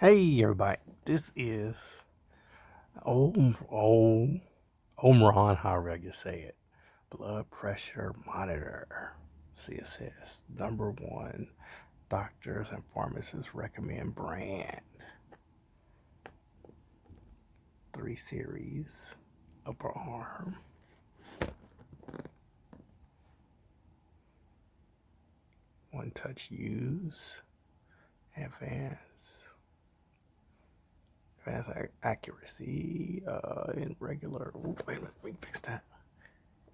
Hey everybody, this is Omron, however I can say it. Blood pressure monitor. CSS. #1 doctors and pharmacists recommend brand. 3 series. Upper arm. One touch use. Advanced accuracy, in regular, wait a minute, let me fix that.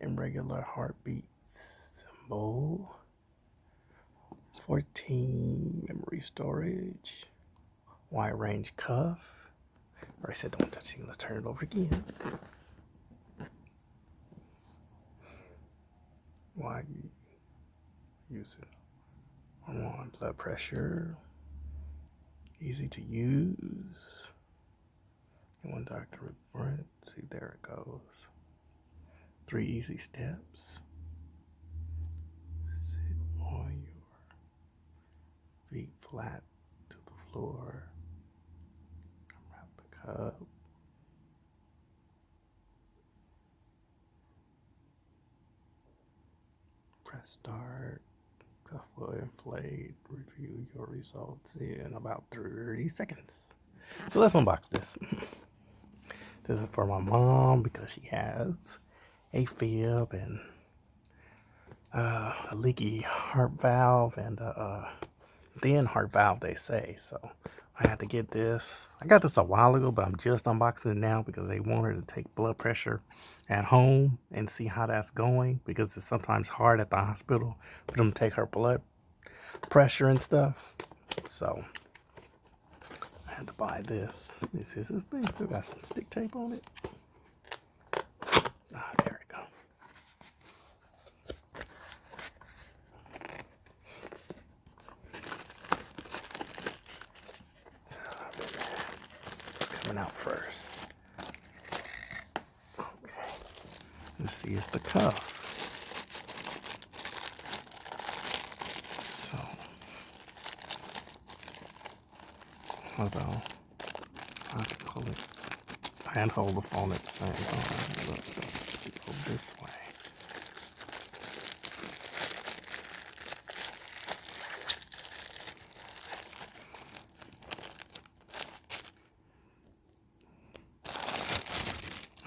In regular heartbeats, symbol, 14 memory storage, wide range cuff. I already said don't touch it. Let's turn it over again. Why you use it? On blood pressure, easy to use. One doctor report. See, there it goes. 3 easy steps. Sit on your feet flat to the floor. Wrap the cup. Press start. Cuff will inflate. Review your results in about 30 seconds. So let's unbox this. This is for my mom because she has AFib and a leaky heart valve and a thin heart valve, they say. So I had to get this. I got this a while ago, but I'm just unboxing it now because they want her to take blood pressure at home and see how that's going, because it's sometimes hard at the hospital for them to take her blood pressure and stuff. So I had to buy this. This thing still got some stick tape on it. There we go. It's coming out first. Okay. Let's see, it's the cuff. So, hold on. I have to pull it and hold the phone at the same time. Let's go this way.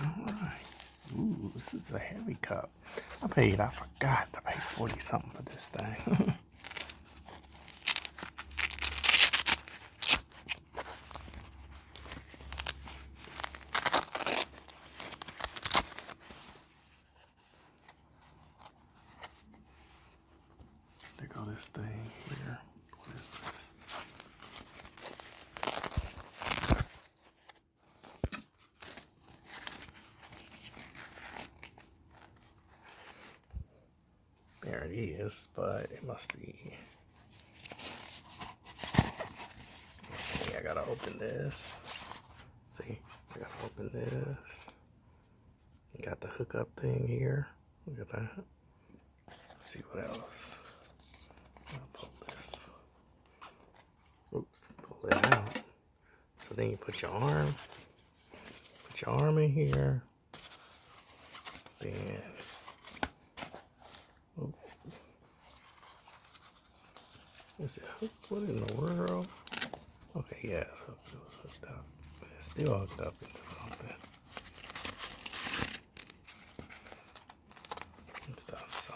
Alright. Ooh, this is a heavy cup. I forgot to pay 40 something for this thing. There go this thing here. What is this? There it is, but it must be. Okay, I gotta open this. See, I gotta open this. You got the hookup thing here. Look at that. Let's see what else. I'll pull this. Oops, pull it out. So then you put your arm in here. Then, is it hooked? What in the world? Okay, yeah, it's hooked. It was hooked up. It's still hooked up into something and stuff. So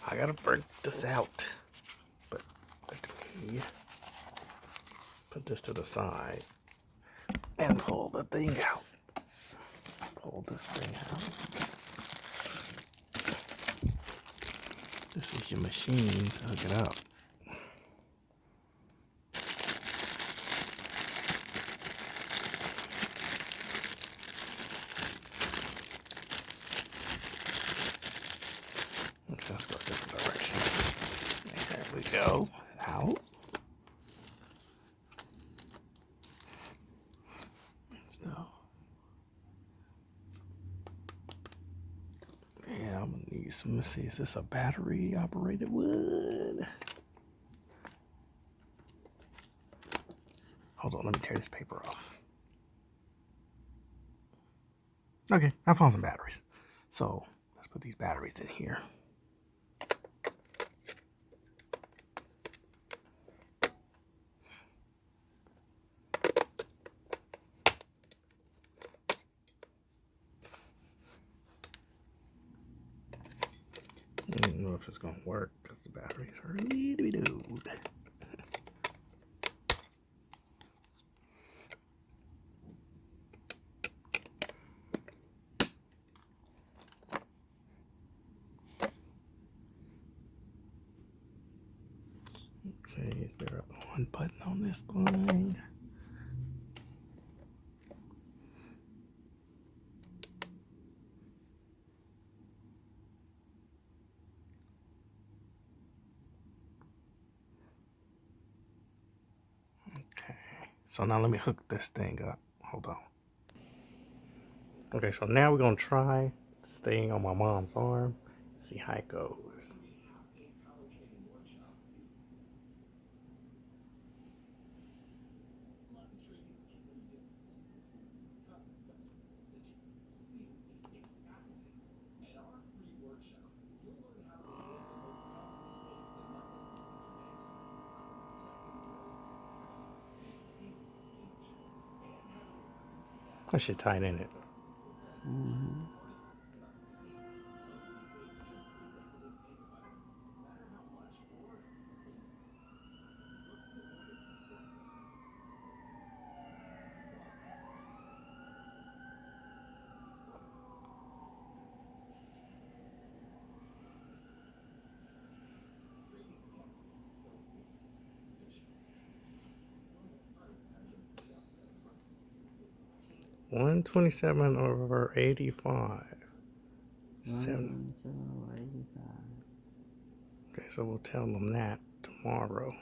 I gotta work this out. But let me put this to the side and pull the thing out. Pull this thing out. This is your machine to hook it up. Okay, let's go a different direction. There we go. Out. So, yeah, I'm gonna need some. Let's see, is this a battery operated one? Hold on, let me tear this paper off. Okay, I found some batteries. So let's put these batteries in here. I don't know if it's gonna work because the batteries are a little bit old. Okay, is there a on button on this thing? Okay, so now let me hook this thing up. Hold on. Okay, so now we're gonna try staying on my mom's arm, see how it goes. I should tighten it. Mm-hmm. $127/85. 127/85. Okay, so we'll tell them that tomorrow.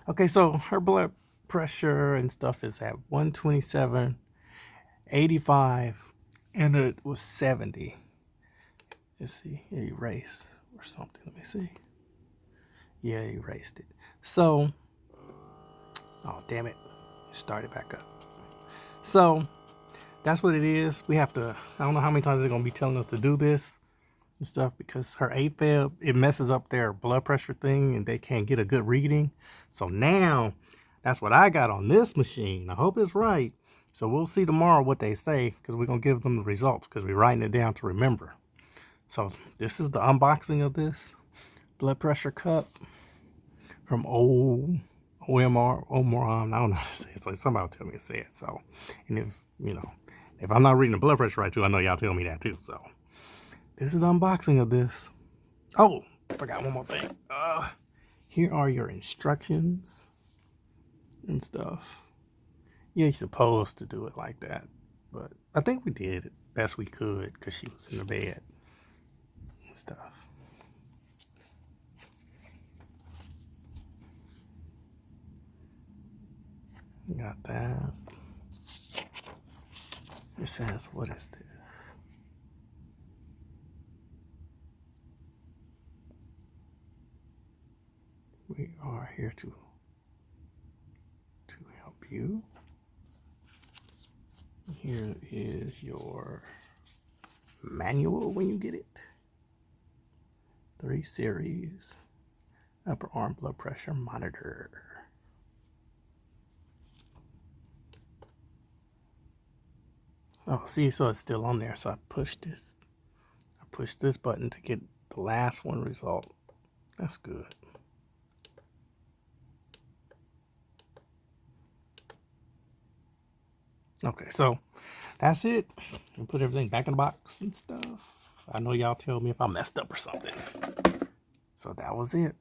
Okay, so her blood pressure and stuff is at 127/85, and it was 70. Let's see, erase or something. Let me see. Yeah, erased it. So, oh damn it, start it back up. So that's what it is. We have to. I don't know how many times they're gonna be telling us to do this and stuff because her AFib, it messes up their blood pressure thing and they can't get a good reading. So now that's what I got on this machine. I hope it's right. So we'll see tomorrow what they say because we're gonna give them the results because we're writing it down to remember. So this is the unboxing of this blood pressure cup from Omron. I don't know how to say it. So somebody will tell me to say it. So, and if I'm not reading the blood pressure right too, I know y'all tell me that too. So this is the unboxing of this. Oh, forgot one more thing. Here are your instructions and stuff. Yeah, you're supposed to do it like that, but I think we did it best we could because she was in the bed and stuff. Got that. It says, what is this? We are here to help you. Here is your manual when you get it. 3 series upper arm blood pressure monitor. Oh, see, so it's still on there. So I pushed this button to get the last one result. That's good. Okay, so that's it. And put everything back in the box and stuff. I know y'all tell me if I messed up or something. So that was it.